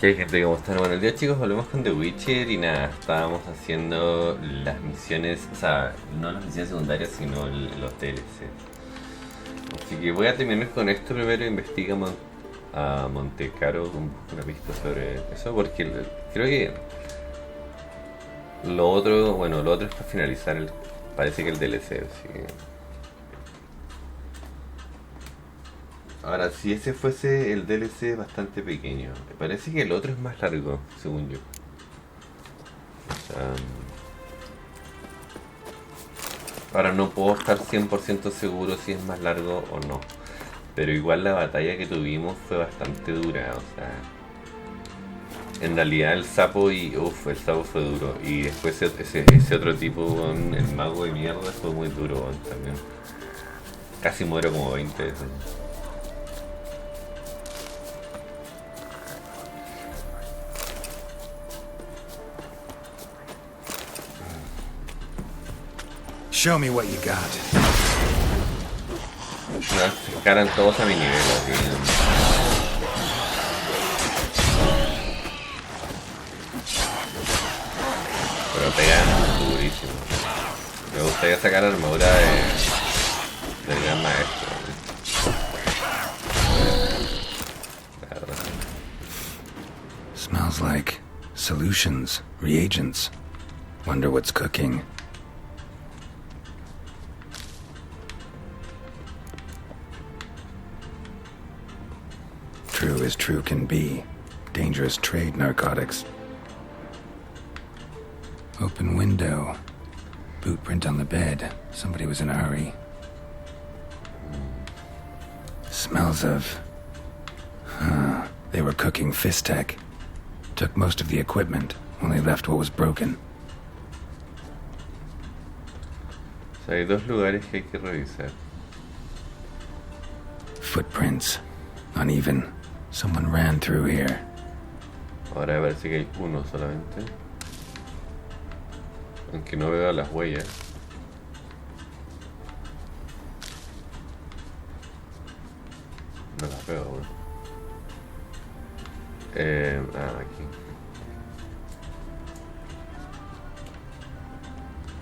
¿Qué hay, gente? ¿Cómo están? Bueno, el día, chicos, volvemos con The Witcher y nada, estábamos haciendo las misiones, o sea, no las misiones secundarias, sino los DLC. Así que voy a terminar con esto primero. Investiga a Montecaro una pista sobre eso, porque creo que lo otro es para finalizar, parece que el DLC, así que... Ahora, si ese fuese el DLC bastante pequeño, me parece que el otro es más largo, según yo. O sea, ahora no puedo estar 100% seguro si es más largo o no. Pero igual la batalla que tuvimos fue bastante dura, o sea... En realidad el sapo el sapo fue duro. Y después ese otro tipo, el mago de mierda, fue muy duro también. Casi muero como 20 veces. Show me what you got. Se escalan todos a mi nivel, así. Pero pegan durísimo. Me gustaría sacar armadura del gran maestro. La verdad. Smells like solutions, reagents. Wonder what's cooking. True as true can be. Dangerous trade narcotics. Open window. Boot print on the bed. Somebody was in a hurry. Smells of... They were cooking Fistech. Took most of the equipment. Only left what was broken. O sea, hay dos lugares que hay que revisar. Footprints. Uneven. Someone ran through here. Ahora parece que hay uno solamente. Aunque no veo las huellas. No las veo aún. Aquí.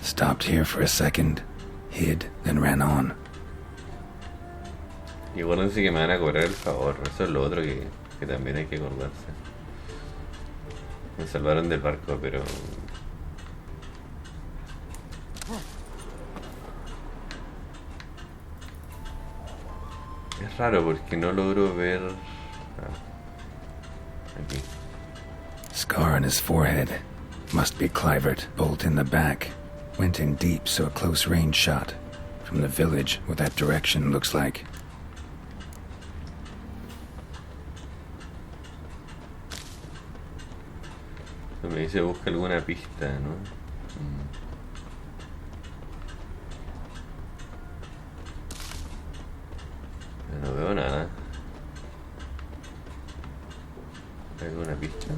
Stopped here for a second. Hid, then ran on. Y acuérdense que me van a cobrar el favor. Eso es lo otro que también hay que acordarse. Me salvaron del barco, pero... Es raro porque no logro ver... Aquí. Scar on his forehead. Must be Clivert. Bolt in the back. Went in deep, so a close range shot. From the village, what that direction looks like. Me dice busca alguna pista, ¿no? No veo nada. ¿Hay alguna pista?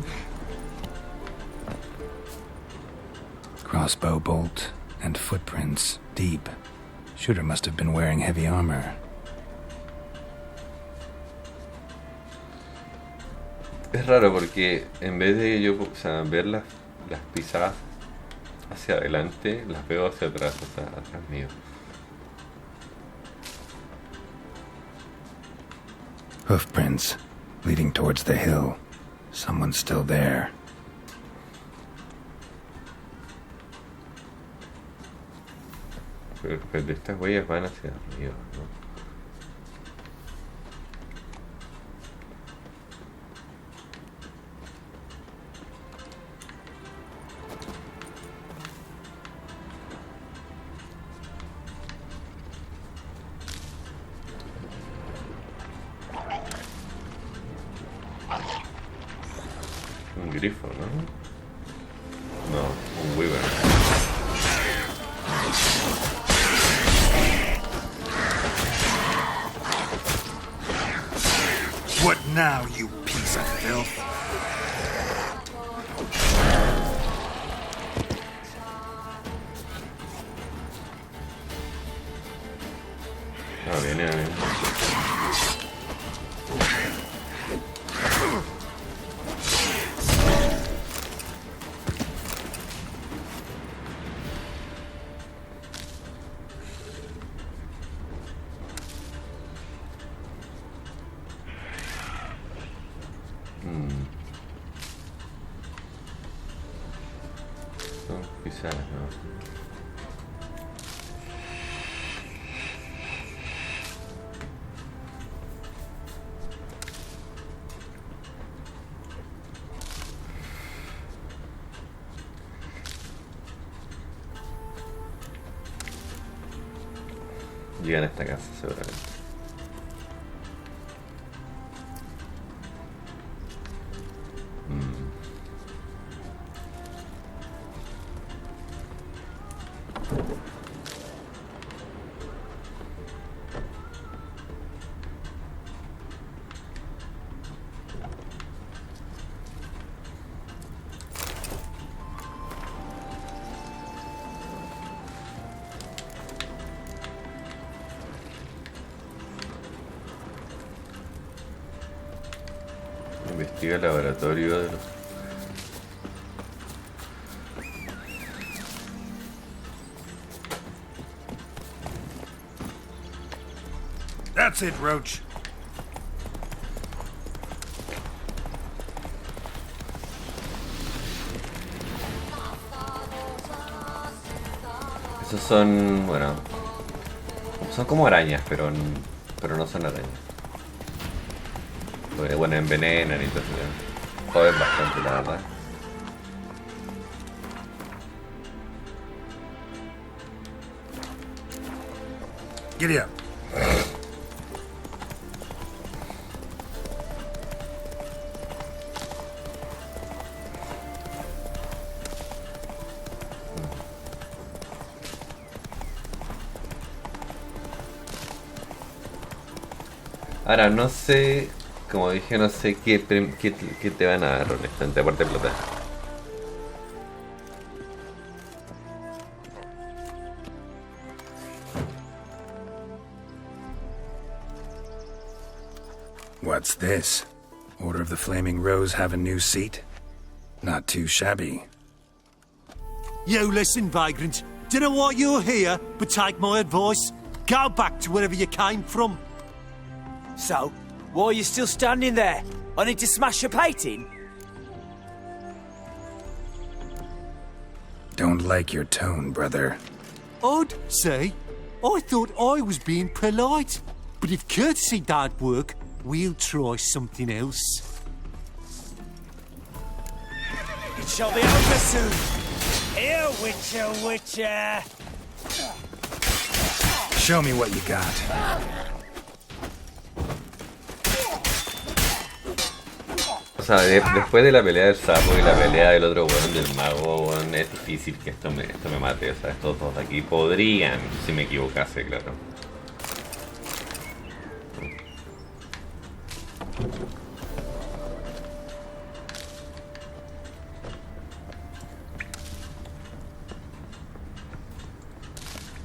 Crossbow bolt and footprints deep. Shooter must have been wearing heavy armor. Es raro porque en vez de yo, ver las pisadas hacia adelante, las veo hacia atrás, o sea, atrás mío. Hoofprints leading towards the hill. Someone's still there. Pero estas huellas van hacia arriba, ¿no? Un grifo, ¿no? No, un weaver. What now, you piece of filth? Ah, viene. No, quizás no. Llegan a esta casa seguramente. Investiga el laboratorio de los... That's it, Roach. Esos son, bueno, son como arañas, pero no son arañas. Bueno, envenenan y todo eso. Joden bastante, la verdad. Giddy up. Ahora, no sé, como dije, no sé qué te van a dar, honestamente, aparte de plata. What's this? Order of the Flaming Rose have a new seat? Not too shabby. You listen, vagrant. Dunno why you're here, but take my advice. Go back to wherever you came from. So, why are you still standing there? I need to smash your painting? Don't like your tone, brother. I'd say. I thought I was being polite. But if courtesy don't work, we'll try something else. It shall be over soon. Here, Witcher. Show me what you got. O sea, después de la pelea del sapo y la pelea del otro weón, del mago, weón, es difícil que esto me mate. O sea, estos dos de aquí podrían, si me equivocase, claro.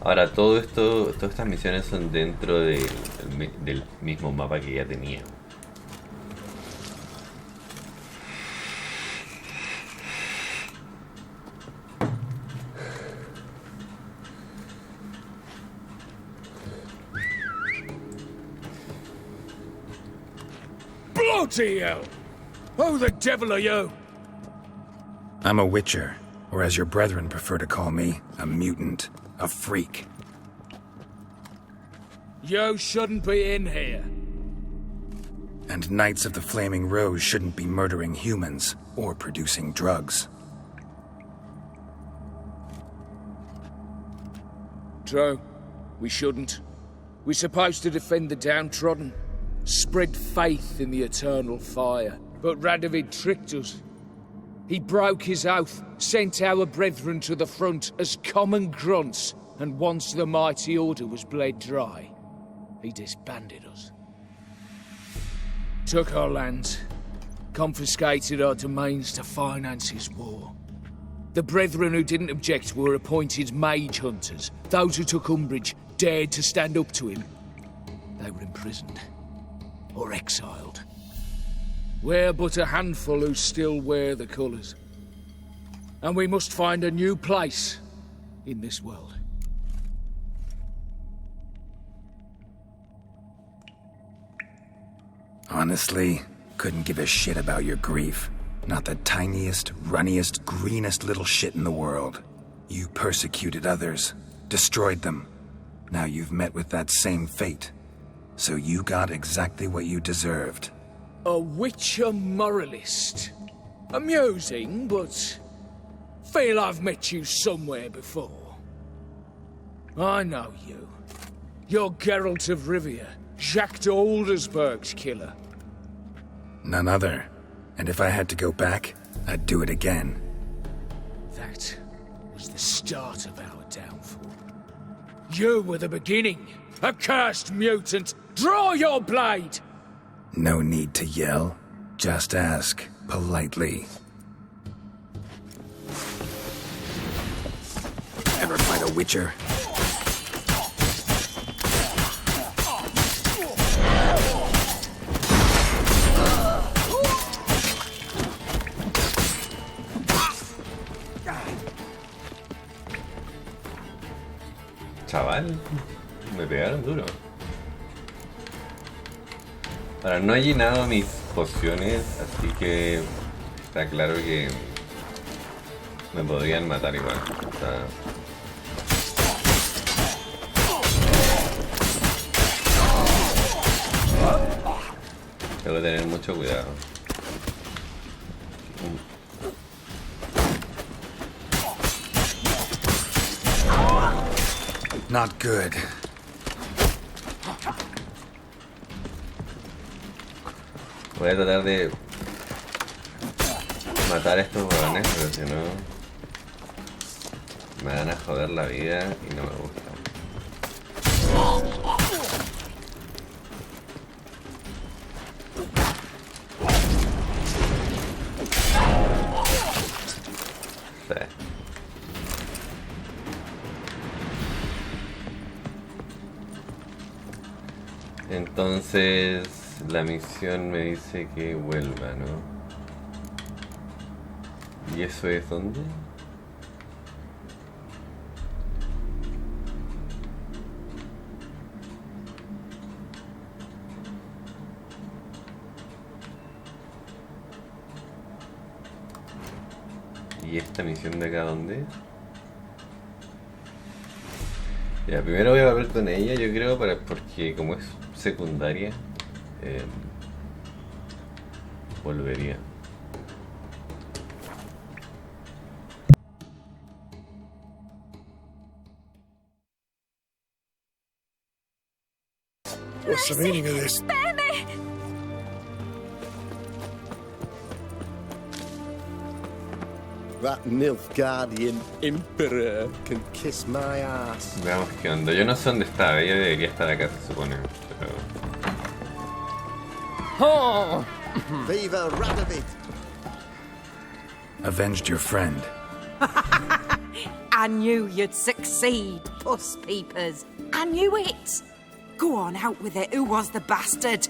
Ahora, todas estas misiones son dentro del mismo mapa que ya tenía. Bloody hell! Who the devil are you? I'm a Witcher, or as your brethren prefer to call me, a mutant, a freak. You shouldn't be in here. And Knights of the Flaming Rose shouldn't be murdering humans or producing drugs. True. We shouldn't. We're supposed to defend the downtrodden, spread faith in the eternal fire. But Radovid tricked us. He broke his oath, sent our brethren to the front as common grunts, and once the mighty order was bled dry, he disbanded us. Took our lands, confiscated our domains to finance his war. The brethren who didn't object were appointed mage hunters. Those who took umbrage dared to stand up to him. They were imprisoned or exiled. We're but a handful who still wear the colours. And we must find a new place in this world. Honestly, couldn't give a shit about your grief. Not the tiniest, runniest, greenest little shit in the world. You persecuted others, destroyed them. Now you've met with that same fate. So you got exactly what you deserved. A witcher moralist. Amusing, but feel I've met you somewhere before. I know you. You're Geralt of Rivia, Jacques de Aldersberg's killer. None other. And if I had to go back, I'd do it again. That was the start of our downfall. You were the beginning. Accursed mutant! Draw your blade! No need to yell. Just ask, politely. Ever fight a witcher? Chaval, me pegaron duro. Ahora, no he llenado mis pociones, así que está claro que me podrían matar igual. O sea, tengo que tener mucho cuidado. Not good. Voy a tratar de matar a estos huevones, pero si no me van a joder la vida y no me gusta. Sí. Entonces la misión me dice que vuelva, ¿no? ¿Y eso es dónde? ¿Y esta misión de acá dónde? Ya, primero voy a hablar con ella, yo creo, porque como es secundaria, volvería. What's the meaning of this? Spare me! That Nilfgaardian emperor can kiss my ass. Veamos qué onda. Yo no sé dónde estaba, ella debería estar acá, se supone. Pero... Oh! Viva Radovid! Avenged your friend. I knew you'd succeed, puss peepers. I knew it. Go on, out with it. Who was the bastard?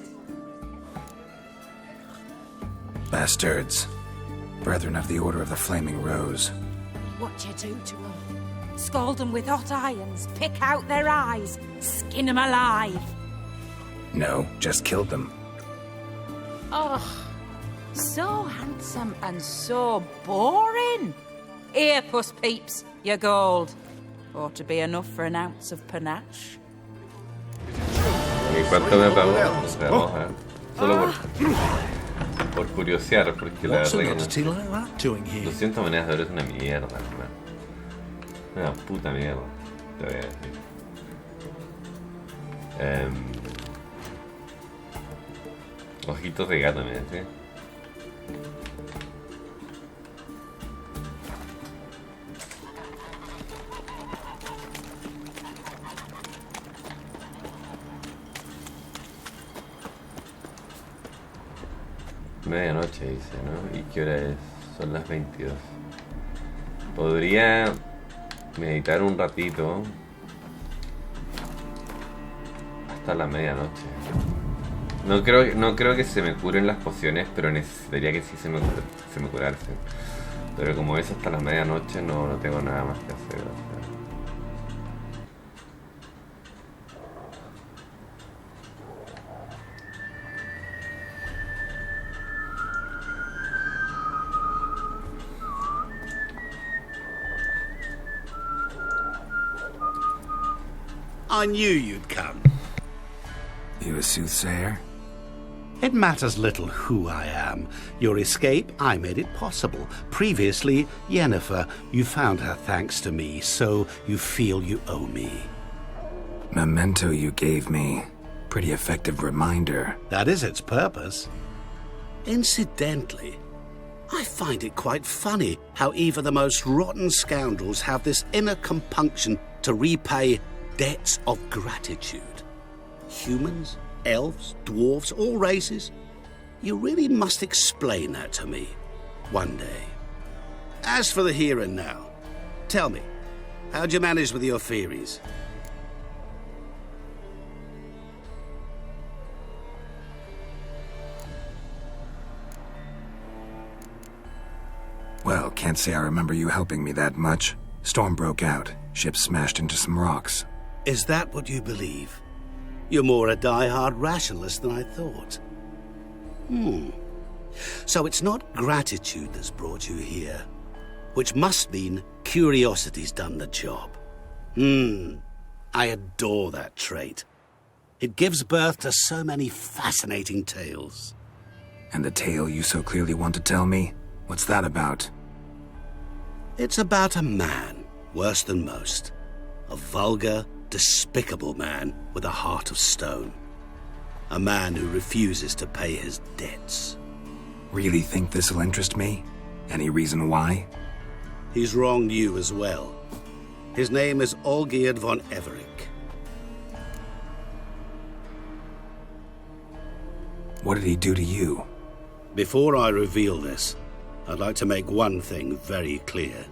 Bastards. Brethren of the Order of the Flaming Rose. What you do to them? Scald them with hot irons, pick out their eyes, skin them alive. No, just killed them. Oh, so handsome and so boring. Here, puss peeps, your gold. Ought to be enough for an ounce of panache. ¿Y cuánto me pagó? Vamos a ver. Solo por curiosear, porque la What's verdad an que entity like that doing here? 200 monedas de oro es una mierda, hermano. Una puta mierda, te voy a decir. Ojitos de gato, me decía. Medianoche dice, ¿no? ¿Y qué hora es? Son las 22. Podría meditar un ratito hasta la medianoche. No creo que se me curen las pociones, pero necesitaría que sí se me curasen. Pero como es hasta la medianoche, no tengo nada más que hacer. O sea. I knew you'd come. You a soothsayer? It matters little who I am. Your escape, I made it possible. Previously, Yennefer, you found her thanks to me, so you feel you owe me. Memento you gave me. Pretty effective reminder. That is its purpose. Incidentally, I find it quite funny how even the most rotten scoundrels have this inner compunction to repay debts of gratitude. Humans, elves, dwarves, all races. You really must explain that to me one day. As for the here and now, tell me, how'd you manage with your theories? Well, can't say I remember you helping me that much. Storm broke out. Ship smashed into some rocks. Is that what you believe? You're more a die-hard rationalist than I thought. So it's not gratitude that's brought you here, which must mean curiosity's done the job. I adore that trait. It gives birth to so many fascinating tales. And the tale you so clearly want to tell me? What's that about? It's about a man, worse than most. A vulgar, despicable man with a heart of stone. A man who refuses to pay his debts. Really think this'll interest me? Any reason why? He's wronged you as well. His name is Olgierd von Everec. What did he do to you? Before I reveal this, I'd like to make one thing very clear.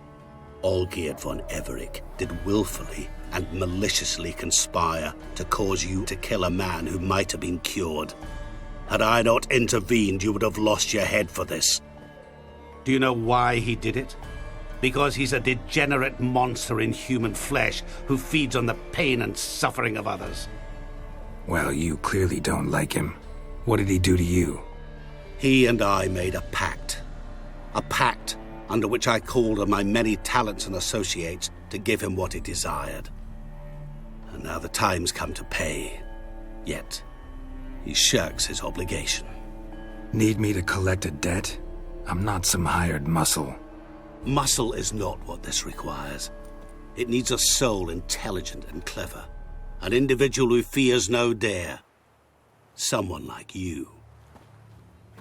Olgierd von Everec did willfully and maliciously conspire to cause you to kill a man who might have been cured. Had I not intervened, you would have lost your head for this. Do you know why he did it? Because he's a degenerate monster in human flesh who feeds on the pain and suffering of others. Well, you clearly don't like him. What did he do to you? He and I made a pact. A pact under which I called on my many talents and associates to give him what he desired. And now the time's come to pay. Yet, he shirks his obligation. Need me to collect a debt? I'm not some hired muscle. Muscle is not what this requires. It needs a soul intelligent and clever. An individual who fears no dare. Someone like you.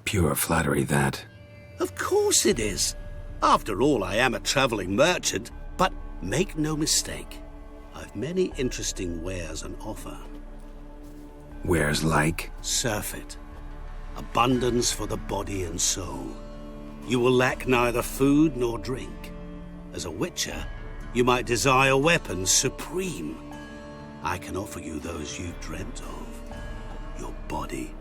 Pure flattery, that. Of course it is. After all, I am a traveling merchant, but make no mistake, I've many interesting wares on offer. Wares like? Surfeit. Abundance for the body and soul. You will lack neither food nor drink. As a witcher, you might desire weapons supreme. I can offer you those you've dreamt of. Your body,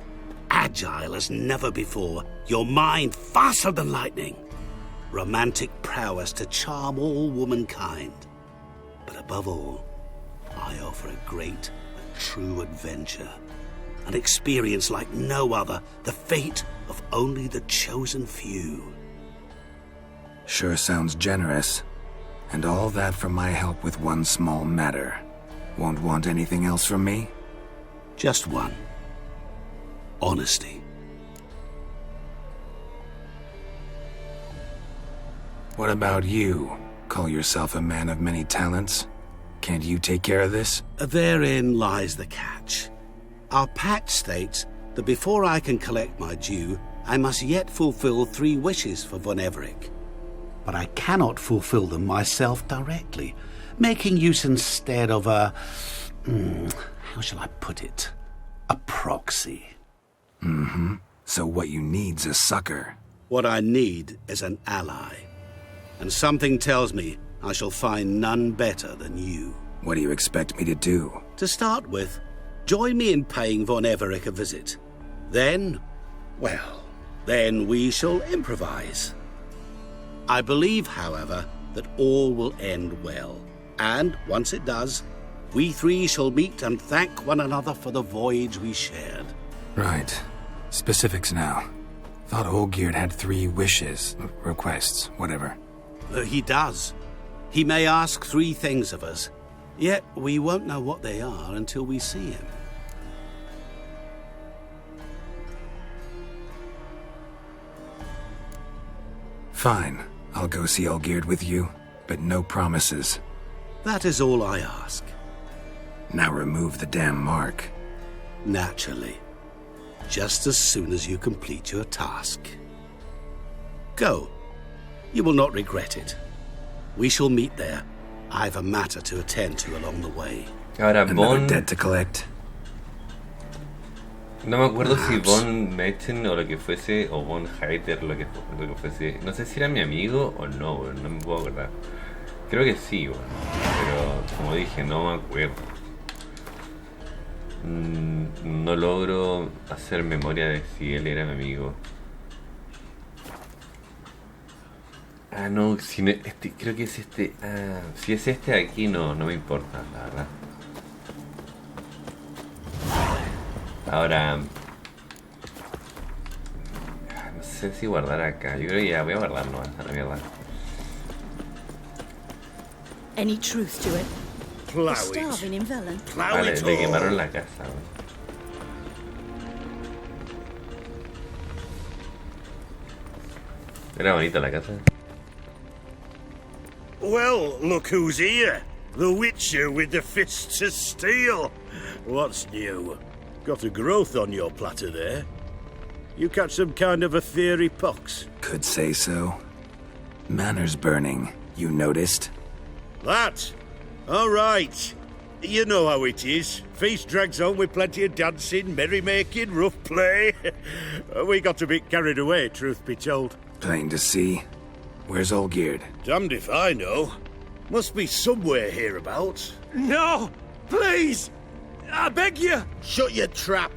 agile as never before. Your mind, faster than lightning. Romantic prowess to charm all womankind. But above all, I offer a great and true adventure. An experience like no other, the fate of only the chosen few. Sure sounds generous. And all that for my help with one small matter. Won't want anything else from me? Just one. Honesty. What about you? Call yourself a man of many talents? Can't you take care of this? Therein lies the catch. Our pact states that before I can collect my due, I must yet fulfill 3 wishes for von Everec. But I cannot fulfill them myself directly, making use instead of a... how shall I put it? A proxy. So what you need's a sucker. What I need is an ally. And something tells me I shall find none better than you. What do you expect me to do? To start with, join me in paying von Everec a visit. Then, well, then we shall improvise. I believe, however, that all will end well. And once it does, we 3 shall meet and thank one another for the voyage we shared. Right. Specifics now. Thought Olgierd had 3 wishes, requests, whatever. He does. He may ask 3 things of us. Yet we won't know what they are until we see him. Fine. I'll go see Olgierd with you, but no promises. That is all I ask. Now remove the damn mark. Naturally. Just as soon as you complete your task. Go. You will not regret it. We shall meet there. I have a matter to attend to along the way. Ahora, Another Von... debt to collect. No me acuerdo si Von Mechen o lo que fuese, o Von Heiter lo que fuese. No sé si era mi amigo o no, bueno, no me puedo acordar. Creo que sí, bueno, pero como dije, no me acuerdo. No logro hacer memoria de si él era mi amigo. Ah, no, si no, creo que es este. Ah, si es este de aquí, no me importa, la verdad. Ahora, no sé si guardar acá. Yo creo que ya voy a guardarlo a la mierda. Any truth to it? Plow We're starving in Velen. Vale, le quemaron la casa. Era bonita la casa. Well, look who's here. The Witcher with the fists of steel. What's new? Got a growth on your platter there. You catch some kind of a fiery pox? Could say so. Manners burning, you noticed? That? All right. You know how it is. Feast drags on with plenty of dancing, merrymaking, rough play. We got a bit carried away, truth be told. Plain to see. Where's Olgierd? Damned if I know. Must be somewhere hereabouts. No! Please! I beg you! Shut your trap.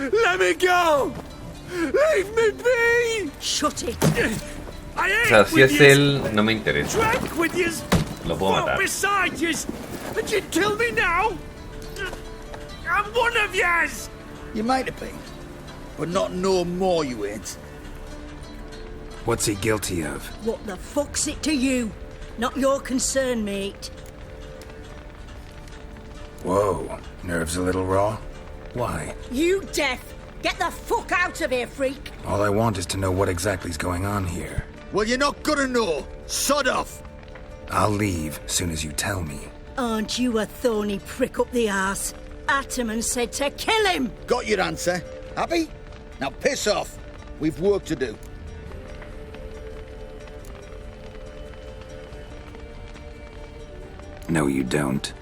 Let me go! Leave me be! Shut it! I O sea, si es él, no me interesa. drank with yous, Lo puedo fought matar. beside yous, and you'd kill me now? I'm one of yous! You might have been, but not no more you ain't. What's he guilty of? What the fuck's it to you? Not your concern, mate. Whoa, nerves a little raw? Why? You deaf! Get the fuck out of here, freak! All I want is to know what exactly's going on here. Well, you're not gonna know. Sod off. I'll leave soon as you tell me. Aren't you a thorny prick up the arse? Ataman said to kill him! Got your answer. Happy? Now piss off. We've work to do. No, you don't.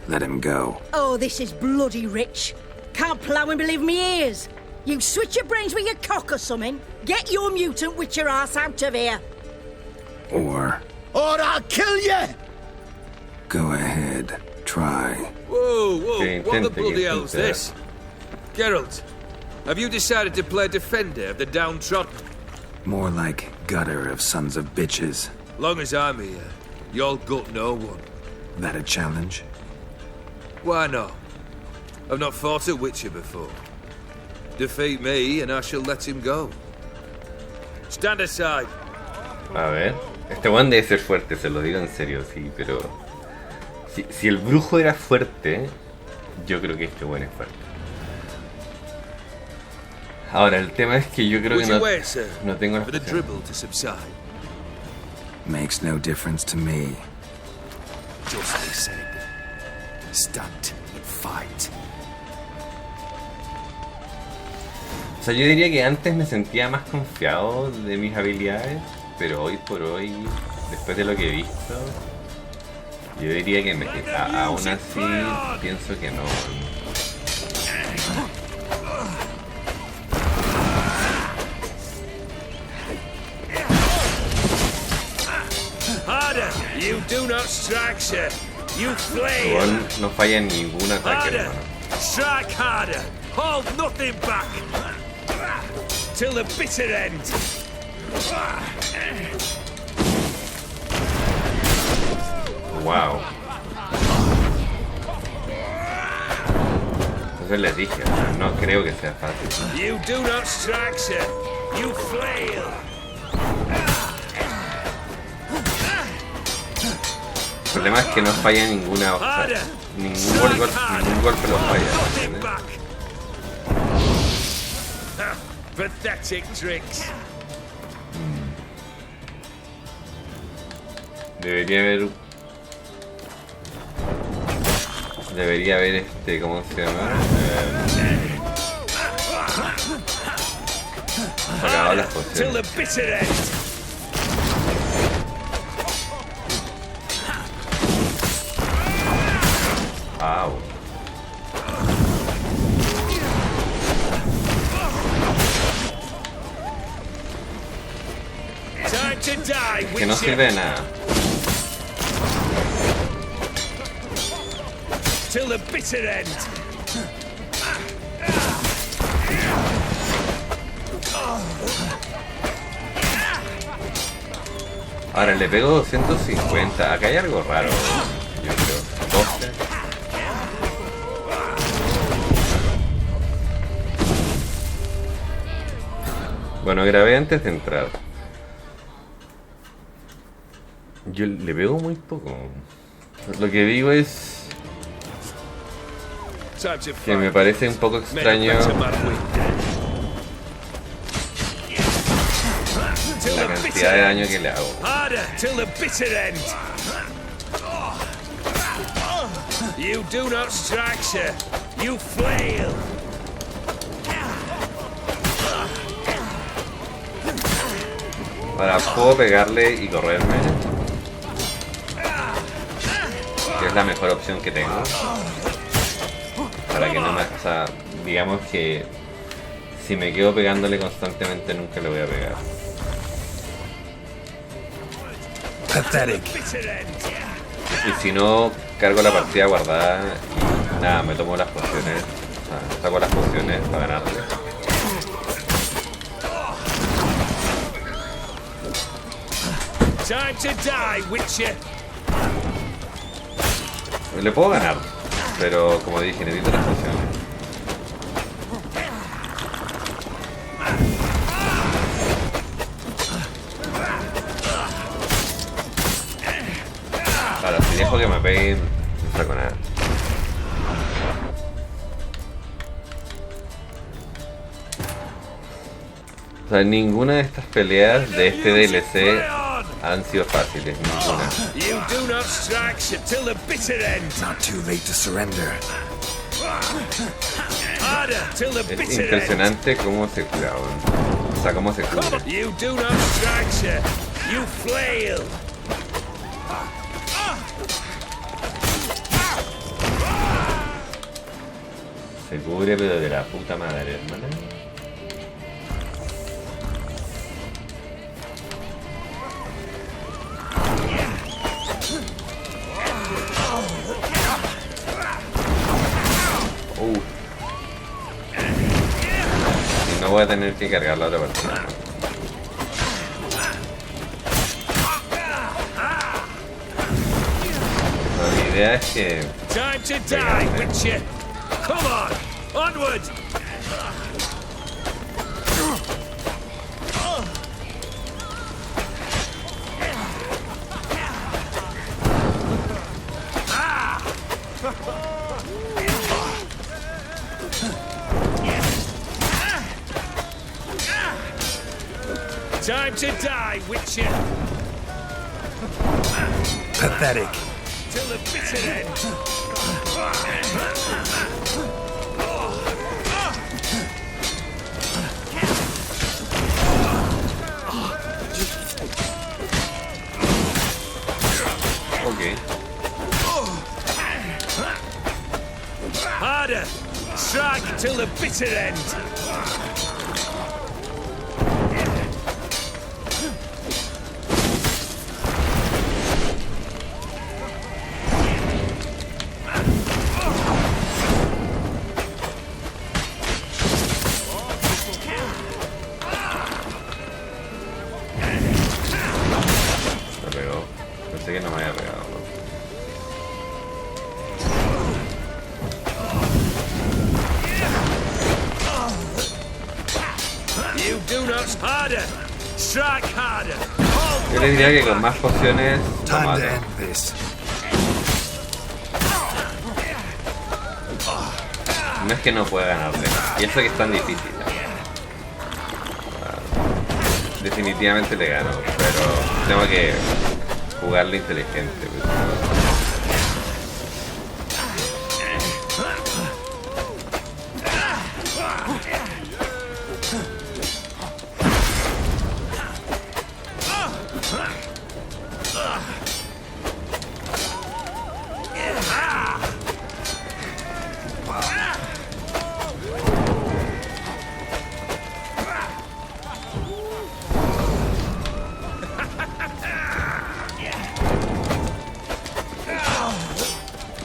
Let him go. Oh, this is bloody rich. Can't plough and believe me ears. You switch your brains with your cock or something. Get your mutant witcher ass out of here. Or I'll kill you! go ahead, try. Whoa, Que what the intente, bloody que hell's intente. this? Geralt, have you decided to play defender of the downtrodden? More like gutter of sons of bitches. Long as I'm here, you'll gut no one. That a challenge? Why not? I've not fought a Witcher before. Defeat me and I shall let him go. Stand aside. A ver. Este one debe ser fuerte, se lo digo en serio, sí, pero... Si el brujo era fuerte, yo creo que este one es fuerte. Ahora, el tema es que yo creo Would que you no, wait, sir, no tengo la for the posición. dribble to subside? Makes no difference to me. Justly said. Stand and fight. O sea, yo diría que antes me sentía más confiado de mis habilidades, pero hoy por hoy, después de lo que he visto, yo diría que aún así pienso que no. Harder! You do not strike, sir. You flail! Igual no falla en ningún ataque, Harder! hermano. Strike harder! Hold nothing back! Till the bitter end! Wow. Entonces les dije, no creo que sea fácil. You do not strike, sir. You flail! El problema es que no falla ninguna, o sea, ningún golpe lo falla. Pathetic tricks. Debería haber ¿cómo se llama? Apagado las pociones. Au. Que no sirve de nada. Till the bitter end. Ahora le pego 250. Acá hay algo raro, yo creo. 12. Bueno, grabé antes de entrar. Yo le pego muy poco. Lo que digo es que me parece un poco extraño la cantidad de daño que le hago. You do not strike, sir. You flail. Ahora puedo pegarle y correrme, que es la mejor opción que tengo. Para que no me... O sea, digamos que si me quedo pegándole constantemente nunca le voy a pegar. Pathetic. Y si no, cargo la partida guardada y nada, me tomo las pociones. O sea, saco las pociones para ganarle. Time to die, Witcher. Le puedo ganar, pero como dije, necesito las pociones. Ahora, si dejo que me peguen, no saco nada. O sea, ninguna de estas peleas de este DLC han sido fáciles, ninguna. Not too late to surrender. Es impresionante cómo se cura, o sea, cómo se cura. Se cubre pero de la puta madre, hermano. Y no voy a tener que cargar la otra persona. La idea es que... Time to die, Witcher. Come on, onward. Time to die, Witcher. Pathetic. Till the bitter end. Okay. Harder. Strike till the bitter end. Pensé que no me había pegado, ¿no? Yo les diría que con más pociones... Time to end this. No es que no pueda ganarle. Y eso que es tan difícil. Definitivamente le gano, pero tengo que jugarle inteligente.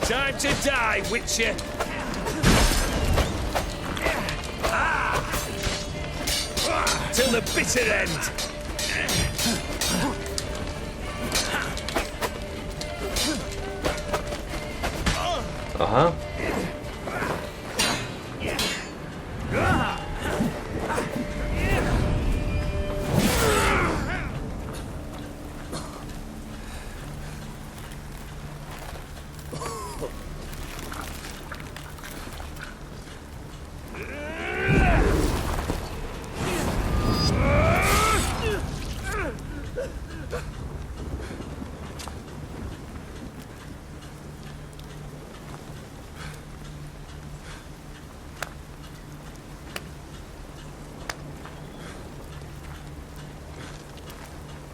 Time to die, Witcher! Till the bitter end! Ajá.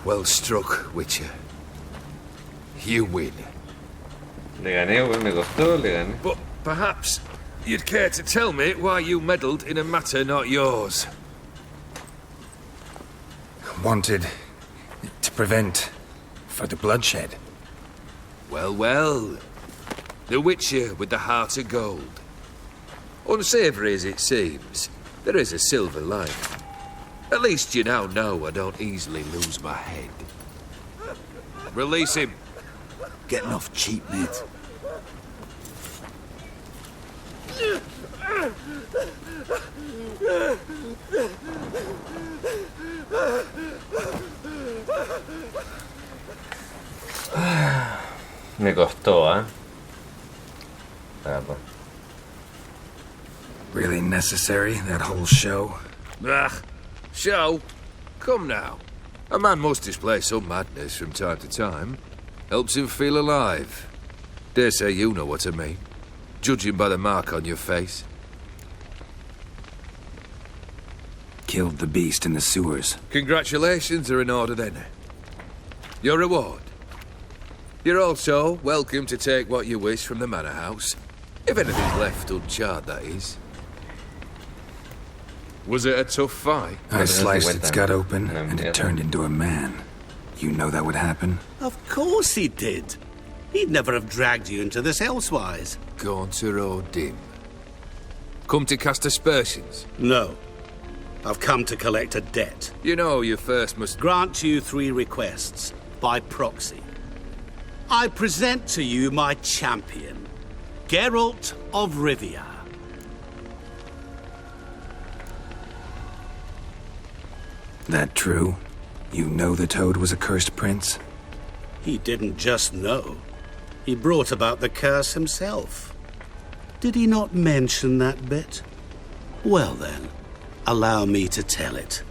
Well struck, Witcher. You win. Le gané, weón, me costó, le gané. But perhaps you'd care to tell me why you meddled in a matter not yours. Wanted to prevent further bloodshed. Well, well. The Witcher with the heart of gold. Unsavoury as it seems, there is a silver lining. At least you now know I don't easily lose my head. Release him. Getting off cheap, mate. Me costó, ¿eh? Really necessary, that whole show? Ugh. Show? Come now. A man must display some madness from time to time. Helps him feel alive. Dare say you know what I mean. Judging by the mark on your face. Killed the beast in the sewers. Congratulations are in order then. Your reward. You're also welcome to take what you wish from the manor house. If anything's left uncharred, that is. Was it a tough fight? I sliced its gut open, and it turned into a man. You know that would happen? Of course he did. He'd never have dragged you into this elsewise. Gaunter or dim? Come to cast aspersions? No. I've come to collect a debt. You know you first must grant you 3 requests, by proxy. I present to you my champion, Geralt of Rivia. That true? You know the Toad was a cursed prince? He didn't just know. He brought about the curse himself. Did he not mention that bit? Well then, allow me to tell it.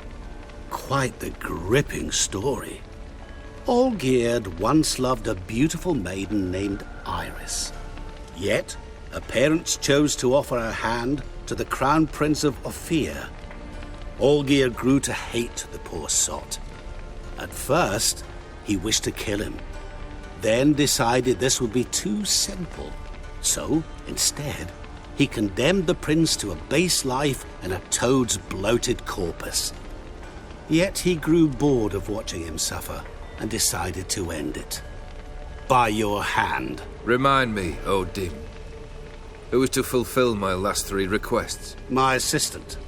Quite the gripping story. Olgierd once loved a beautiful maiden named Iris. Yet, her parents chose to offer her hand to the Crown Prince of Ophir. Olgierd grew to hate the poor sot. At first, he wished to kill him. Then decided this would be too simple. So, instead, he condemned the prince to a base life in a toad's bloated corpus. Yet he grew bored of watching him suffer and decided to end it. By your hand. Remind me, O Dim. Who was to fulfill my last 3 requests? My assistant,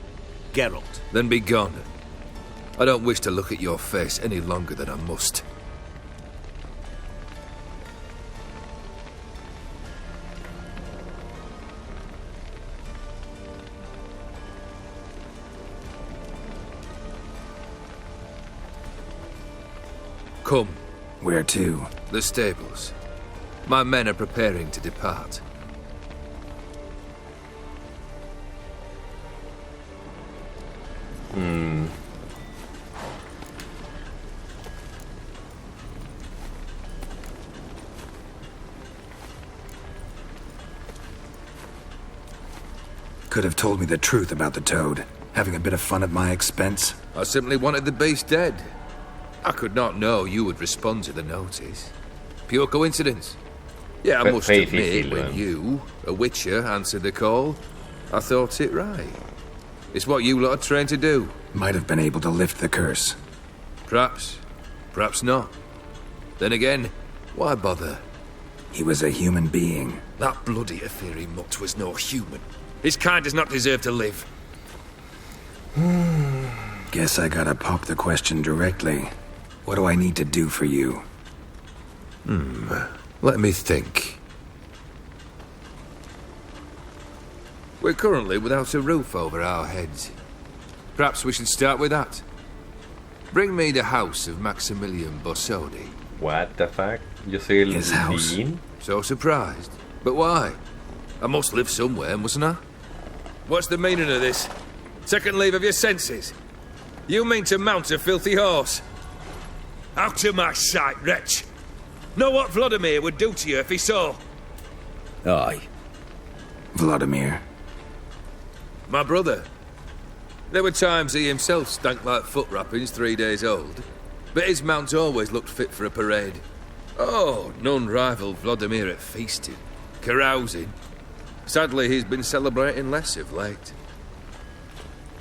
Geralt. Then be gone. I don't wish to look at your face any longer than I must. Come. Where to? The stables. My men are preparing to depart. Could have told me the truth about the toad, having a bit of fun at my expense. I simply wanted the beast dead. I could not know you would respond to the notice. Pure coincidence. Yeah, I must admit, when you, a witcher, answered the call, I thought it right. It's what you lot are trained to do. Might have been able to lift the curse. Perhaps. Perhaps not. Then again, why bother? He was a human being. That bloody Aetheri mutt was no human. His kind does not deserve to live. Guess I gotta pop the question directly. What do I need to do for you? Let me think. We're currently without a roof over our heads. Perhaps we should start with that. Bring me the house of Maximilian Borsodi. What the fuck? Yo soy el His house. Dean. So surprised. But why? I must live somewhere, mustn't I? What's the meaning of this? Second leave of your senses? You mean to mount a filthy horse? Out of my sight, wretch! Know what Vladimir would do to you if he saw? Aye. Vladimir. My brother. There were times he himself stank like foot wrappings 3 days old, but his mount always looked fit for a parade. Oh, none rival Vladimir at feasting, carousing. Sadly, he's been celebrating less of late.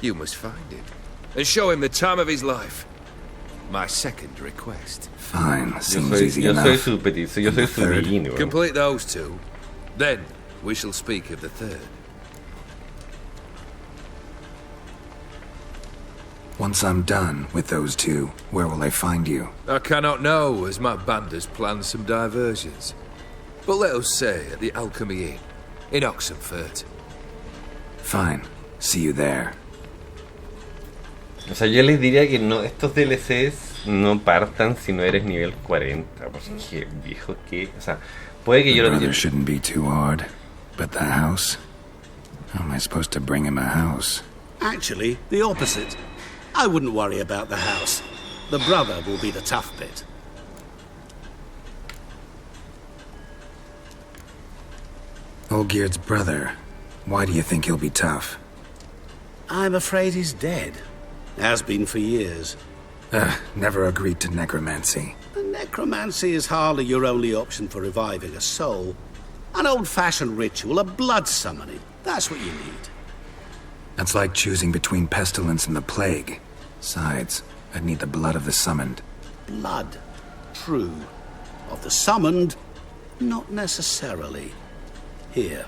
You must find him, and show him the time of his life. My second request. Fine, seems easy enough. Yo soy su petición, yo soy su Third. Dean, weón. Complete those two, then we shall speak of the third. Once I'm done with those two, where will I find you? I cannot know, as my band has planned some diversions. But let us say at the Alchemy Inn, in Oxenfurt. Fine, see you there. O sea, yo les diría que no, estos DLCs no partan si no eres nivel 40. Porque viejo que... O sea, puede que yo lo Brother entienda. shouldn't be too hard. But the house? How am I supposed to bring him a house? Actually, the opposite. I wouldn't worry about the house. The brother will be the tough bit. Olgierd's brother. Why do you think he'll be tough? I'm afraid he's dead. Has been for years. Never agreed to necromancy. Necromancy is hardly your only option for reviving a soul. An old-fashioned ritual, a blood summoning. That's what you need. That's like choosing between pestilence and the plague. Besides, I'd need the blood of the summoned. Blood. True. Of the summoned, not necessarily. Here.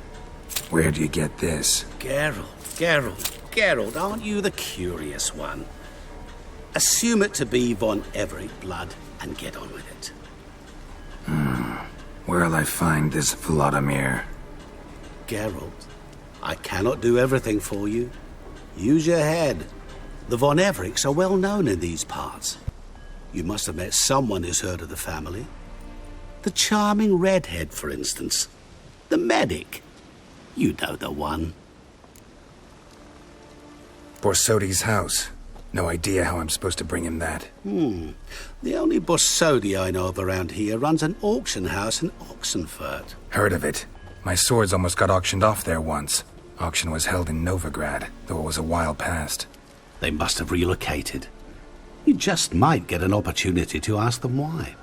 Where do you get this? Geralt, aren't you the curious one? Assume it to be von Everett blood and get on with it. Where'll I find this Vladimir? Geralt, I cannot do everything for you. Use your head. The von Evericks are well known in these parts. You must have met someone who's heard of the family. The charming redhead, for instance. The medic. You know the one. Borsodi's house. No idea how I'm supposed to bring him that. The only Borsodi I know of around here runs an auction house in Oxenfurt. Heard of it. My swords almost got auctioned off there once. Auction was held in Novigrad, though it was a while past. They must have relocated. You just might get an opportunity to ask them why.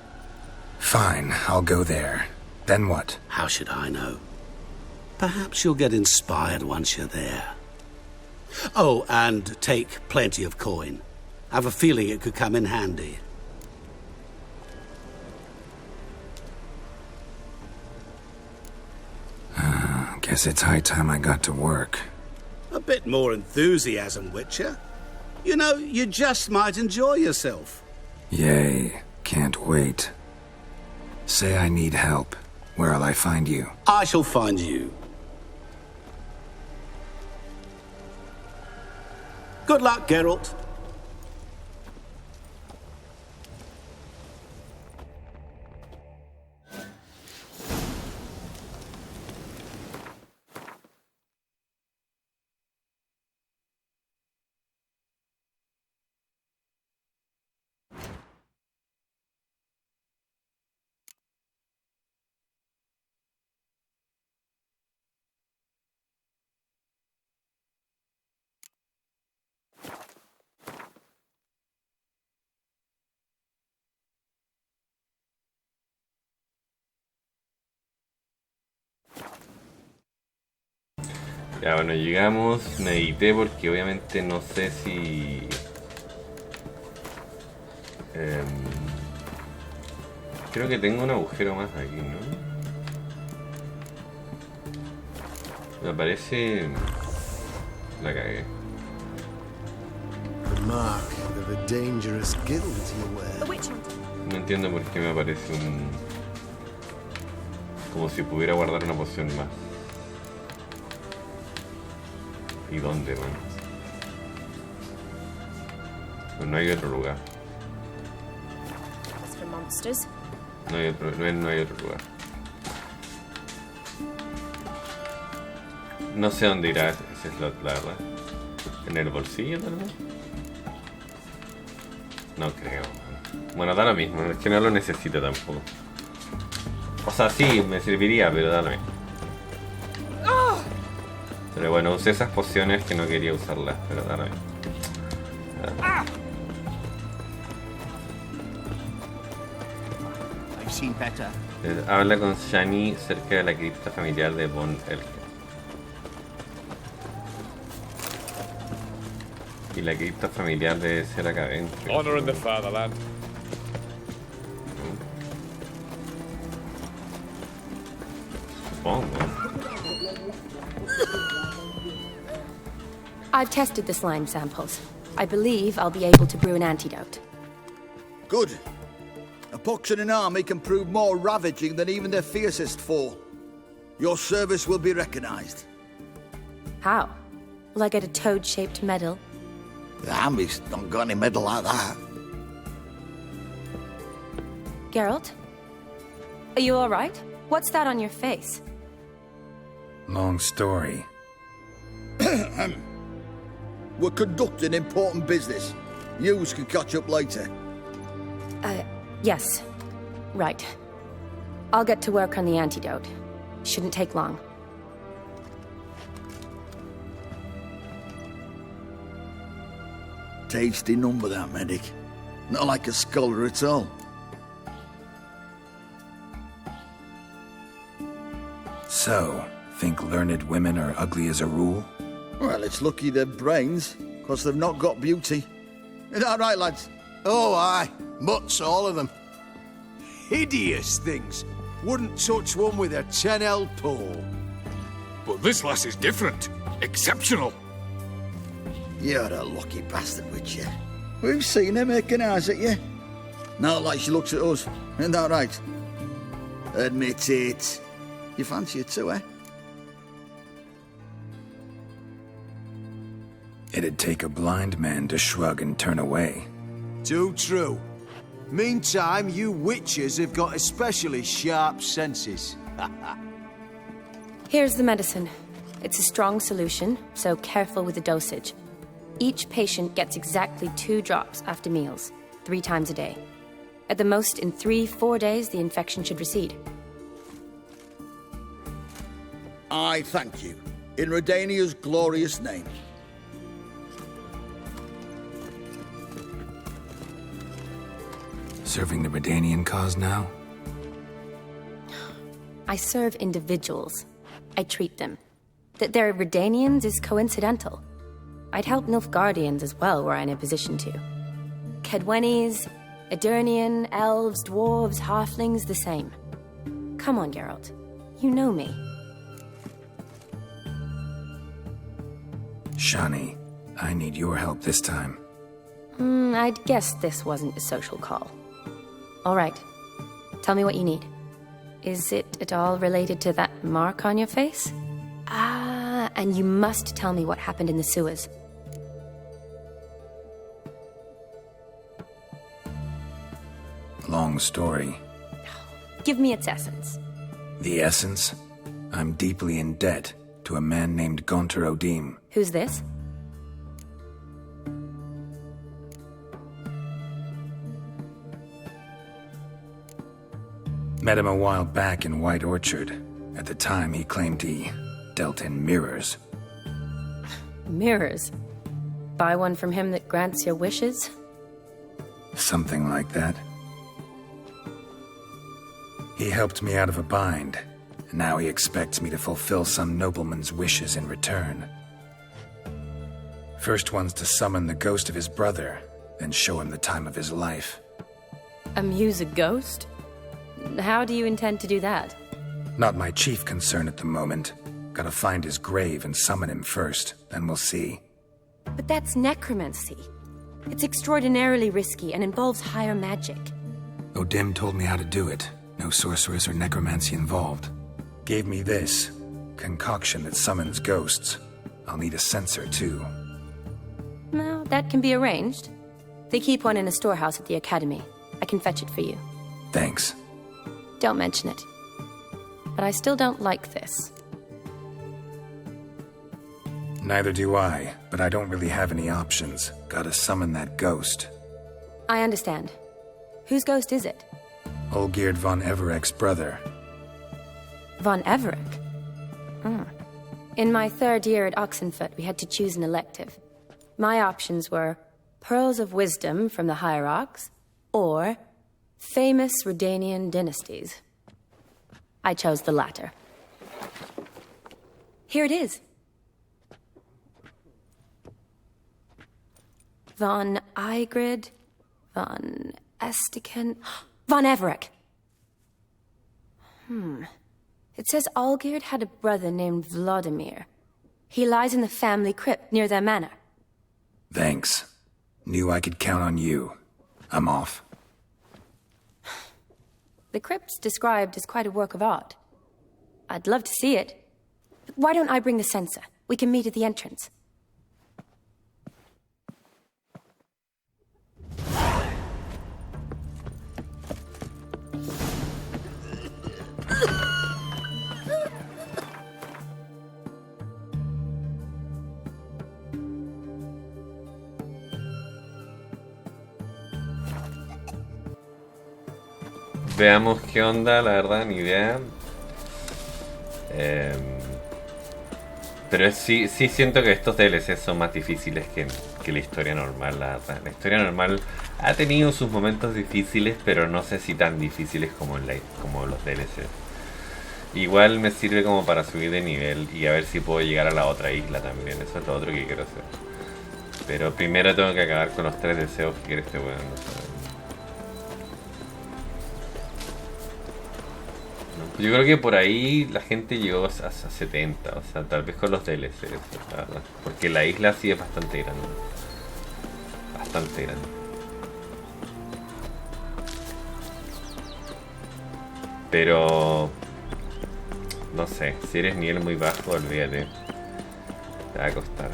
Fine, I'll go there. Then what? How should I know? Perhaps you'll get inspired once you're there. Oh, and take plenty of coin. I have a feeling it could come in handy. Guess it's high time I got to work. A bit more enthusiasm, Witcher. You know, you just might enjoy yourself. Yay, can't wait. Say I need help. Where'll I find you? I shall find you. Good luck, Geralt. Ya, bueno, llegamos, medité porque obviamente no sé si... creo que tengo un agujero más aquí, ¿no? Me parece... La cagué. The mark of a dangerous guild you wear. No entiendo por qué me aparece un... como si pudiera guardar una poción más. ¿Y dónde, man? Pues no hay otro lugar. No hay otro lugar. No sé dónde irá ese slot, la verdad. ¿En el bolsillo, tal vez? No creo. Bueno, da lo mismo, es que no lo necesito tampoco. O sea, sí, me serviría, pero da lo mismo. Pero bueno, usé esas pociones que no quería usarlas, pero da lo mismo. Habla con Shani cerca de la cripta familiar de Von Elke. Y la cripta familiar debe ser acá adentro. Honor in the fatherland. Supongo. I've tested the slime samples. I believe I'll be able to brew an antidote. Good. A pox in an army can prove more ravaging than even their fiercest foe. Your service will be recognized. How? Will I get a toad-shaped medal? The army's not got any medal like that. Geralt? Are you alright? What's that on your face? Long story. We're conducting important business. Yous can catch up later. Yes. Right. I'll get to work on the antidote. Shouldn't take long. Tasty number, that medic. Not like a scholar at all. So, think learned women are ugly as a rule? Well, it's lucky they've brains, because they've not got beauty. Is that right, lads? Oh, aye. Mutts, all of them. Hideous things. Wouldn't touch one with a 10L pole. But this lass is different. Exceptional. You're a lucky bastard, Witcher. We've seen her making eyes at you. Not like she looks at us. Isn't that right? Admit it. You fancy her too, eh? It'd take a blind man to shrug and turn away. Too true. Meantime, you witches have got especially sharp senses. Here's the medicine. It's a strong solution, so careful with the dosage. Each patient gets exactly 2 drops after meals, 3 times a day. At the most, in 3-4 days, the infection should recede. I thank you. In Redania's glorious name. Serving the Redanian cause now? I serve individuals. I treat them. That they're Redanians is coincidental. I'd help Nilfgaardians as well were I in a position to. Kedwenis, Edirnian, elves, dwarves, halflings, the same. Come on, Geralt. You know me. Shani, I need your help this time. I'd guess this wasn't a social call. All right. Tell me what you need. Is it at all related to that mark on your face? Ah, and you must tell me what happened in the sewers. Long story. Give me its essence. The essence? I'm deeply in debt to a man named Gonter Odim. Who's this? Met him a while back in White Orchard. At the time, he claimed he dealt in mirrors. Mirrors? Buy one from him that grants your wishes? Something like that. He helped me out of a bind, and now he expects me to fulfill some nobleman's wishes in return. First one's to summon the ghost of his brother, then show him the time of his life. Amuse a ghost? How do you intend to do that? Not my chief concern at the moment. Gotta find his grave and summon him first, then we'll see. But that's necromancy. It's extraordinarily risky and involves higher magic. Odim told me how to do it. No sorceress or necromancy involved. Gave me this concoction that summons ghosts. I'll need a censer, too. Well, that can be arranged. They keep one in a storehouse at the academy. I can fetch it for you. Thanks. Don't mention it. But I still don't like this. Neither do I, but I don't really have any options. Gotta summon that ghost. I understand. Whose ghost is it? Olgierd von Everek's brother. Von Everek? In my third year at Oxenfoot, we had to choose an elective. My options were Pearls of Wisdom from the Hierarchs, or Famous Redanian Dynasties. I chose the latter. Here it is. Von Igrid, von Estiken, von Everek. It says Olgierd had a brother named Vladimir. He lies in the family crypt near their manor. Thanks. Knew I could count on you. I'm off. The crypt's described as quite a work of art. I'd love to see it. But why don't I bring the censer? We can meet at the entrance. Veamos qué onda, la verdad, ni idea. Pero sí siento que estos DLC son más difíciles que la historia normal, la verdad. La historia normal ha tenido sus momentos difíciles, pero no sé si tan difíciles como los DLC. Igual me sirve como para subir de nivel y a ver si puedo llegar a la otra isla también. Eso es lo otro que quiero hacer. Pero primero tengo que acabar con los 3 deseos que quiere este weón. No sé. Yo creo que por ahí la gente llegó a 70, o sea, tal vez con los DLCs, la verdad. Porque la isla sí es bastante grande. Bastante grande. Pero... no sé, si eres nivel muy bajo, olvídate. Te va a costar.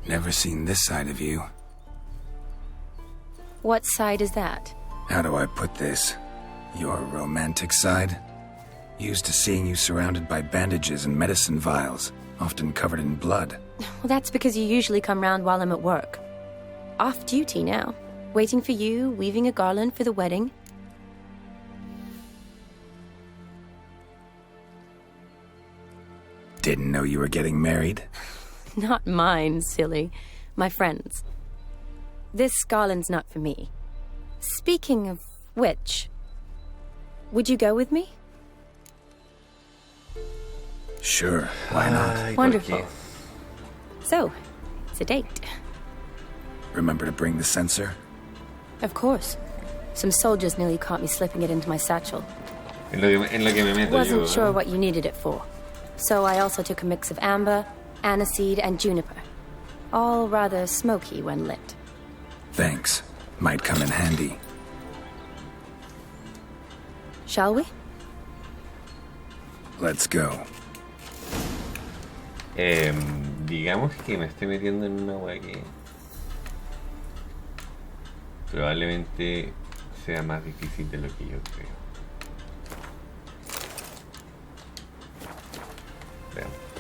Never seen this side of you. What side is that? How do I put this? Your romantic side? Used to seeing you surrounded by bandages and medicine vials, often covered in blood. Well, that's because you usually come round while I'm at work. Off duty now. Waiting for you, weaving a garland for the wedding. Didn't know you were getting married? Not mine, silly. My friends. This garland's not for me. Speaking of which, would you go with me? Sure, why not? Wonderful. So, it's a date. Remember to bring the censer? Of course. Some soldiers nearly caught me slipping it into my satchel. En lo que me meto Wasn't yo, sure what you needed it for. So I also took a mix of amber, aniseed, and juniper. All rather smoky when lit. Thanks. Might come in handy. Shall we? Let's go. Digamos que me estoy metiendo en una wea que probablemente sea más difícil de lo que yo creo.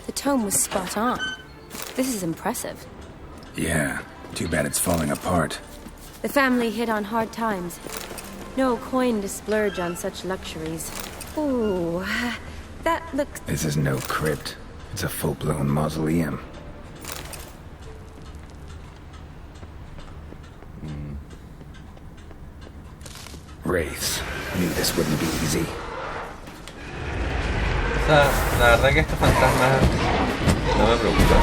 The tome was spot on. This is impressive. Yeah, too bad it's falling apart. The family hit on hard times. No coin to splurge on such luxuries. Ooh, that looks... This is no crypt. It's a full-blown mausoleum. Wraiths. Knew this wouldn't be easy. O sea, la verdad que estos fantasmas no me preocupan.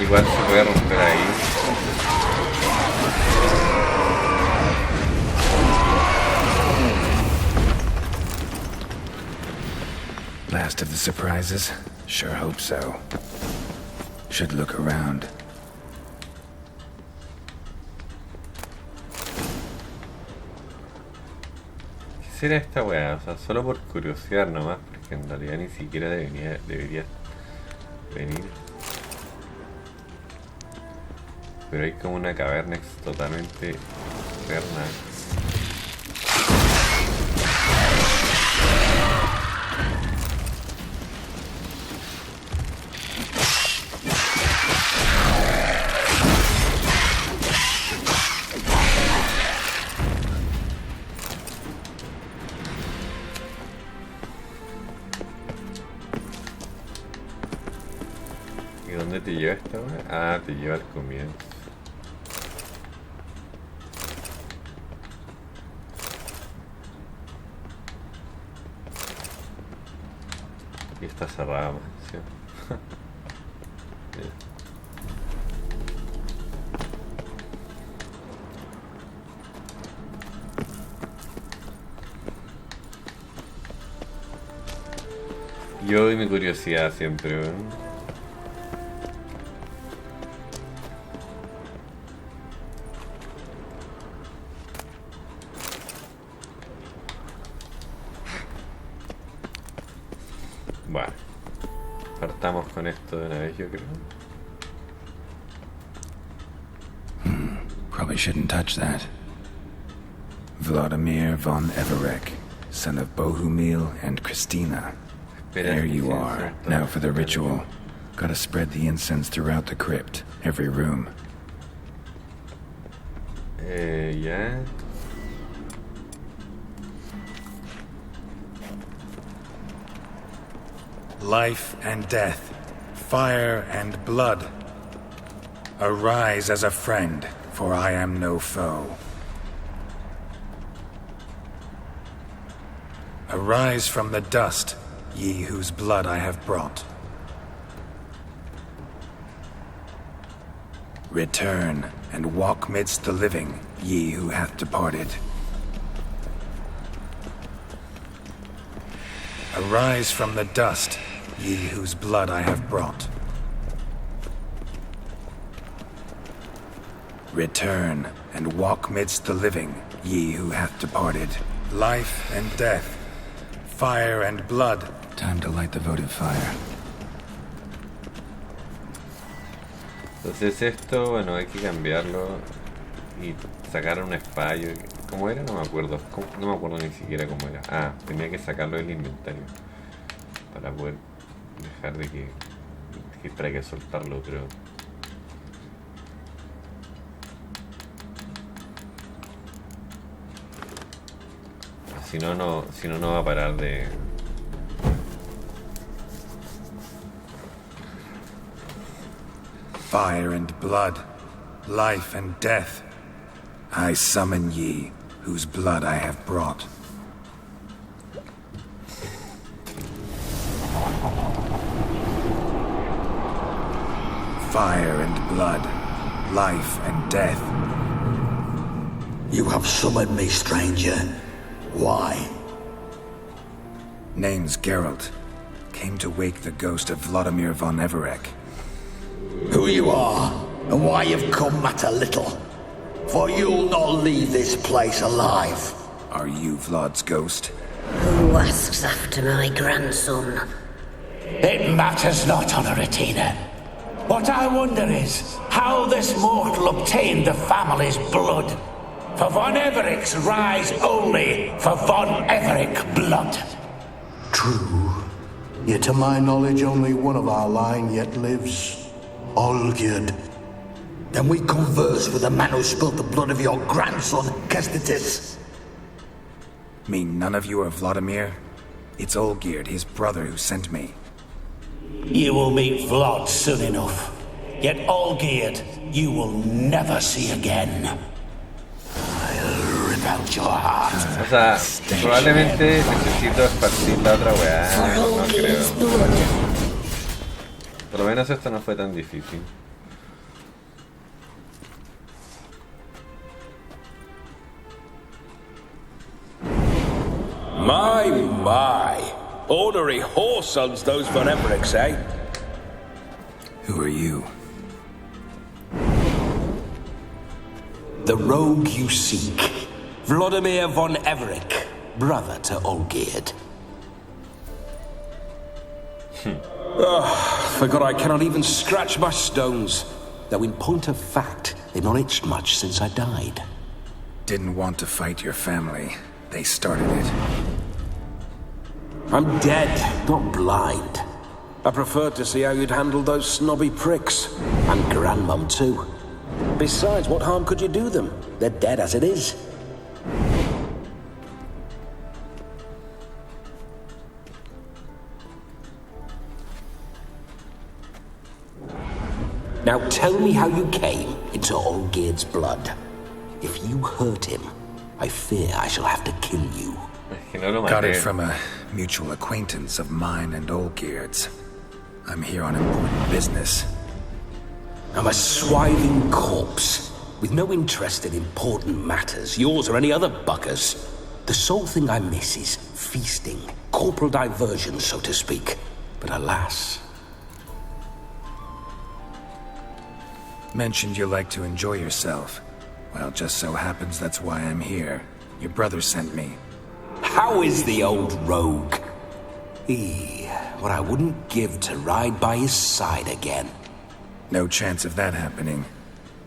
Igual se puede romper ahí. Last of the surprises? Sure hope so. Should look around. ¿Qué será esta weá? O sea, solo por curiosidad nomás, porque en realidad ni siquiera debería venir. Pero hay como una caverna totalmente externa. ¿Y dónde te lleva esta weá? Ah, te lleva al comienzo. Y está cerrada, ¿sí? Yo y mi curiosidad siempre, ¿no? Bueno, partamos con esto de una vez, yo creo. Probably shouldn't touch that. Vladimir von Everek, son of Bohumil and Christina. There you are. Now for the ritual. Gotta spread the incense throughout the crypt, every room. Yeah. Life and death, fire and blood. Arise as a friend, for I am no foe. Arise from the dust, ye whose blood I have brought. Return and walk midst the living, ye who hath departed. Arise from the dust, ye whose blood I have brought. Return and walk midst the living, ye who hath departed. Life and death, fire and blood. Time to light the votive fire. Entonces esto, bueno, hay que cambiarlo y sacar una espada. ¿Cómo era? No me acuerdo. No me acuerdo ni siquiera cómo era. Ah, tenía que sacarlo del inventario para poder dejar de que para que soltarlo, pero si no no va a parar de Fire and blood, life and death. I summon ye, whose blood I have brought. Fire and blood, life and death. You have summoned me, stranger. Why? Name's Geralt. Came to wake the ghost of Vladimir von Everek. Who you are, and why you've come matter little. For you'll not leave this place alive. Are you Vlad's ghost? Who asks after my grandson? It matters not, Honoratina. What I wonder is how this mortal obtained the family's blood. For von Everek's rise only for von Everek blood. True. Yet to my knowledge, only one of our line yet lives. Olgierd. Then we converse with the man who spilled the blood of your grandson, Kestitis. Mean none of you are Vladimir? It's Olgierd, his brother, who sent me. You will meet Vlad soon enough. Yet Olgierd, you will never see again. I'll rip out your heart. O sea, probablemente necesito esparcir la otra weá. No creo. Por lo menos esto no fue tan difícil. My. Ornery whoresons those von Evericks, eh? Who are you? The rogue you seek. Vladimir von Everik, brother to Olgierd. Forgot I cannot even scratch my stones. Though in point of fact, they've not itched much since I died. Didn't want to fight your family. They started it. I'm dead, not blind. I preferred to see how you'd handle those snobby pricks. And Grandmum too. Besides, what harm could you do them? They're dead as it is. Now tell me how you came into Olgierd's blood. If you hurt him, I fear I shall have to kill you. Got it from a mutual acquaintance of mine and Olgierd's. I'm here on important business. I'm a swiving corpse, with no interest in important matters, yours or any other buggers. The sole thing I miss is feasting, corporal diversion, so to speak. But alas... Mentioned you like to enjoy yourself. Well, just so happens that's why I'm here. Your brother sent me. How is the old rogue? What I wouldn't give to ride by his side again. No chance of that happening.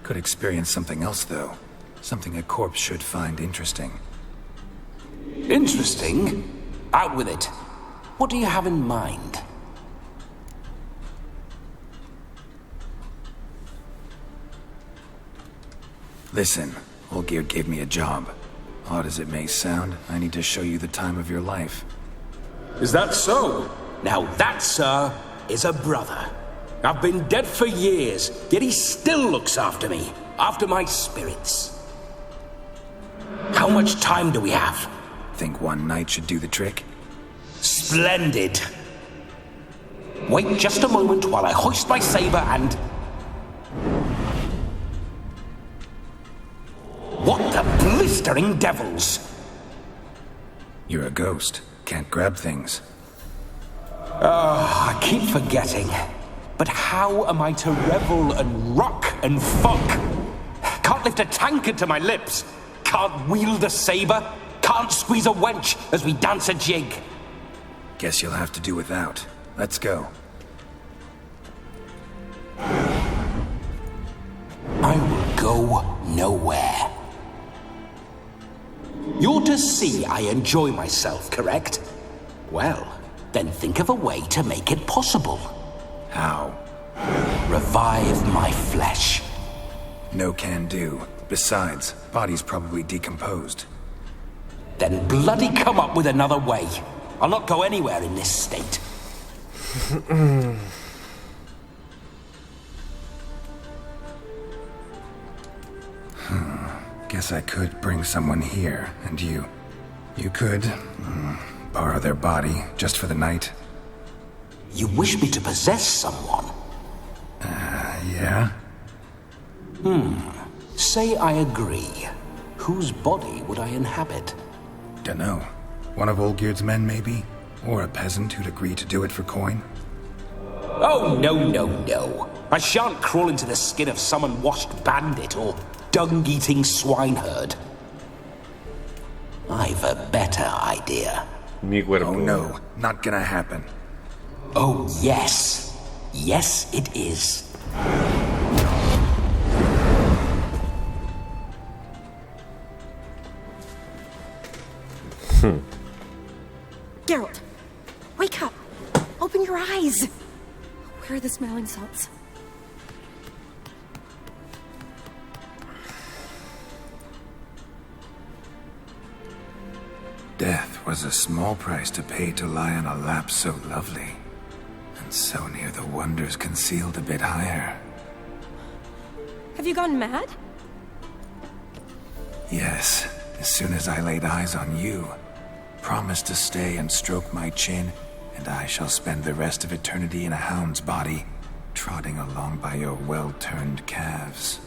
Could experience something else, though. Something a corpse should find interesting. Interesting? Out with it. What do you have in mind? Listen, Olgierd gave me a job. Odd as it may sound, I need to show you the time of your life. Is that so? Now that, sir, is a brother. I've been dead for years, yet he still looks after me, after my spirits. How much time do we have? Think one night should do the trick? Splendid. Wait just a moment while I hoist my saber and... What the blistering devils! You're a ghost. Can't grab things. I keep forgetting. But how am I to revel and rock and fuck? Can't lift a tankard to my lips. Can't wield a saber. Can't squeeze a wench as we dance a jig. Guess you'll have to do without. Let's go. I will go nowhere. You're to see I enjoy myself, correct? Well, then think of a way to make it possible. How? Revive my flesh. No can do. Besides, body's probably decomposed. Then bloody come up with another way. I'll not go anywhere in this state. Guess I could bring someone here, and you could borrow their body just for the night. You wish me to possess someone? Yeah? Say I agree. Whose body would I inhabit? Dunno. One of Olgierd's men, maybe? Or a peasant who'd agree to do it for coin? Oh, no. I shan't crawl into the skin of some unwashed bandit or dung-eating swineherd. I've a better idea. Oh no, not gonna happen. Oh yes. Yes, it is. Geralt, wake up. Open your eyes. Where are the smelling salts? Death was a small price to pay to lie on a lap so lovely. And So near the wonders concealed a bit higher. Have you gone mad? Yes, as soon as I laid eyes on you. Promise to stay and stroke my chin, and I shall spend the rest of eternity in a hound's body, trotting along by your well-turned calves.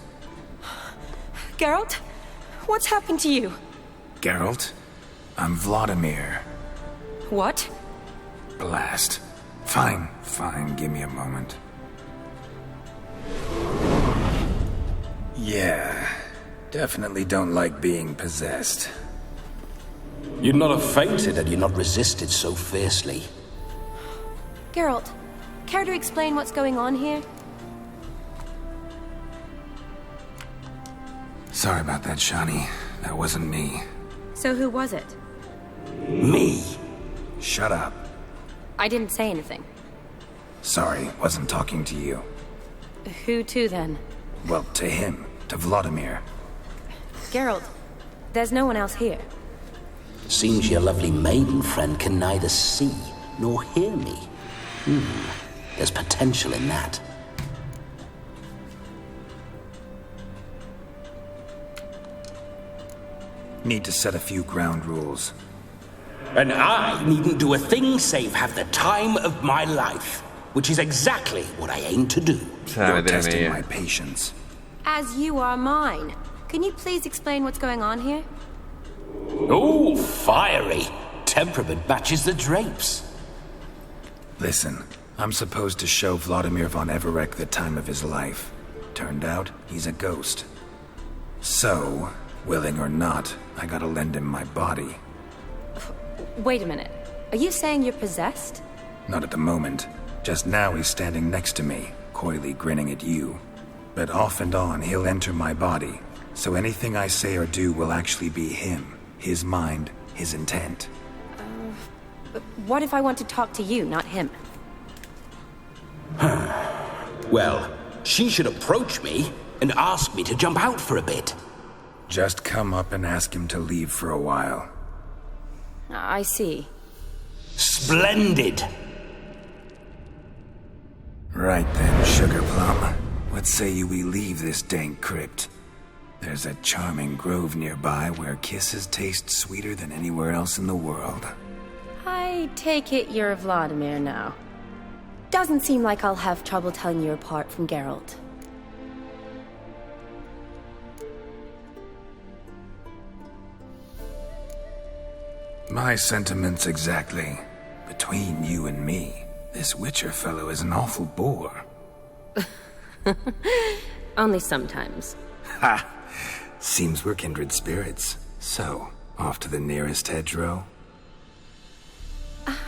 Geralt? What's happened to you? Geralt? I'm Vladimir. What? Blast. Fine, give me a moment. Yeah, definitely don't like being possessed. You'd not have fainted had you not resisted so fiercely. Geralt, care to explain what's going on here? Sorry about that, Shani. That wasn't me. So who was it? Me. Shut up. I didn't say anything. Sorry, wasn't talking to you. Who to then? Well, to him. To Vladimir. Geralt, there's no one else here. Seems your lovely maiden friend can neither see nor hear me. There's potential in that. Need to set a few ground rules. And I needn't do a thing save have the time of my life, which is exactly what I aim to do. You're testing my patience. As you are mine. Can you please explain what's going on here? Oh, fiery. Temperament matches the drapes. Listen, I'm supposed to show Vladimir von Everec the time of his life. Turned out, he's a ghost. So, willing or not, I gotta lend him my body. Wait a minute. Are you saying you're possessed? Not at the moment. Just now he's standing next to me, coyly grinning at you. But off and on, he'll enter my body. So anything I say or do will actually be him. His mind, his intent. What if I want to talk to you, not him? Well, she should approach me and ask me to jump out for a bit. Just come up and ask him to leave for a while. I see. Splendid! Right then, Sugar Plum. What say you we leave this dank crypt? There's a charming grove nearby where kisses taste sweeter than anywhere else in the world. I take it you're Vladimir now. Doesn't seem like I'll have trouble telling you apart from Geralt. My sentiments exactly. Between you and me, this Witcher fellow is an awful bore. Only sometimes. Ha! Seems we're kindred spirits. So, off to the nearest hedgerow?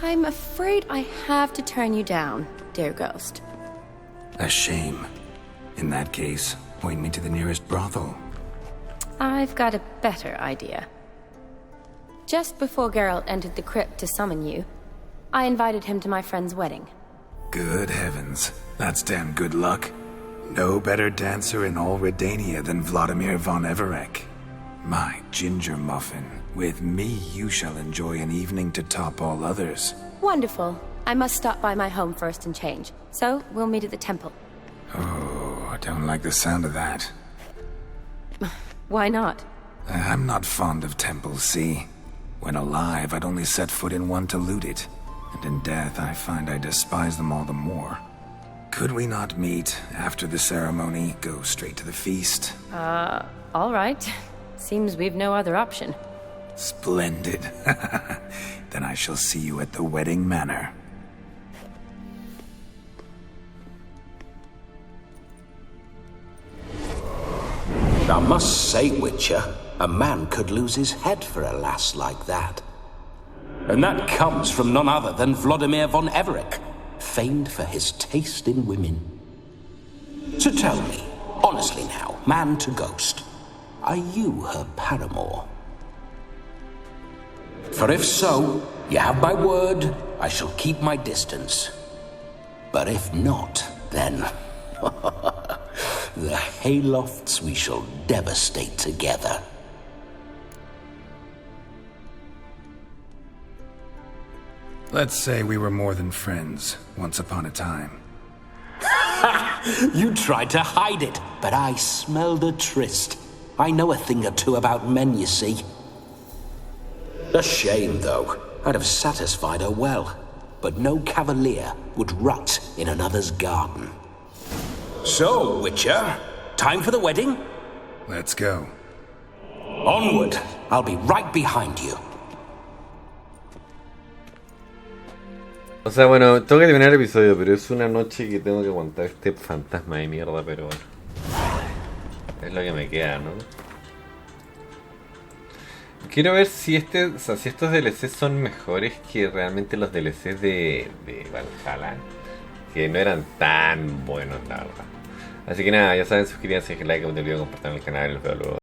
I'm afraid I have to turn you down, dear ghost. A shame. In that case, point me to the nearest brothel. I've got a better idea. Just before Geralt entered the crypt to summon you, I invited him to my friend's wedding. Good heavens. That's damn good luck. No better dancer in all Redania than Vladimir von Everec. My ginger muffin. With me, you shall enjoy an evening to top all others. Wonderful. I must stop by my home first and change. So, we'll meet at the temple. Oh, I don't like the sound of that. Why not? I'm not fond of temples, see? When alive, I'd only set foot in one to loot it. And in death, I find I despise them all the more. Could we not meet after the ceremony, go straight to the feast? All right. Seems we've no other option. Splendid. Then I shall see you at the wedding manor. I must say, Witcher, a man could lose his head for a lass like that. And that comes from none other than Vladimir von Everec, famed for his taste in women. So tell me, honestly now, man to ghost, are you her paramour? For if so, you have my word, I shall keep my distance. But if not, then the haylofts we shall devastate together. Let's say we were more than friends, once upon a time. You tried to hide it, but I smelled a tryst. I know a thing or two about men, you see. A shame, though. I'd have satisfied her well. But no cavalier would rot in another's garden. So, Witcher, time for the wedding? Let's go. Onward. I'll be right behind you. O sea, bueno, tengo que terminar el episodio, pero es una noche que tengo que aguantar este fantasma de mierda, pero bueno. Es lo que me queda, ¿no? Quiero ver si o sea, si estos DLCs son mejores que realmente los DLCs de Valhalla, que no eran tan buenos, la verdad. Así que nada, ya saben, suscríbanse, dejen like, comenten el video, compartan el canal y los veo luego.